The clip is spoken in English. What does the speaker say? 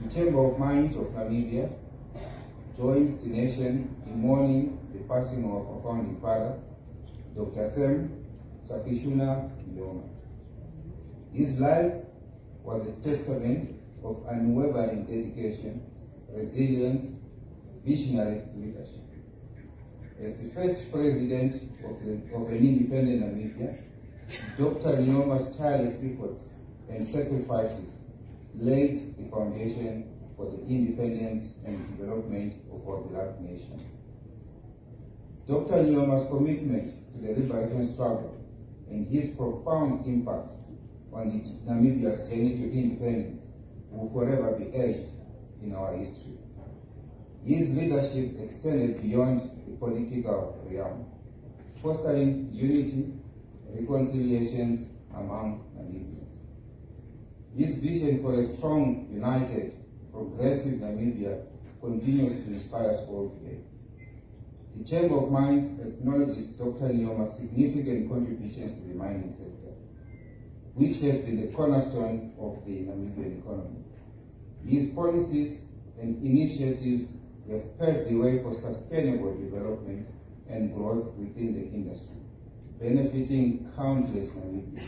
The Chamber of Mines of Namibia joins the nation in mourning the passing of our founding father, Dr. Sam Safishuna Nyoma. His life was a testament of unwavering dedication, resilience, visionary leadership. As the first president of an independent Namibia, Dr. Nyoma's tireless efforts and sacrifices laid the foundation for the independence and development of our beloved nation. Dr. Nyoma's commitment to the liberation struggle and his profound impact on Namibia's journey to independence will forever be etched in our history. His leadership extended beyond the political realm, fostering unity, reconciliations among Namibians. His vision for a strong, united, progressive Namibia continues to inspire us all today. The Chamber of Mines acknowledges Dr. Nyoma's significant contributions to the mining sector, which has been the cornerstone of the Namibian economy. His policies and initiatives have paved the way for sustainable development and growth within the industry, benefiting countless Namibians.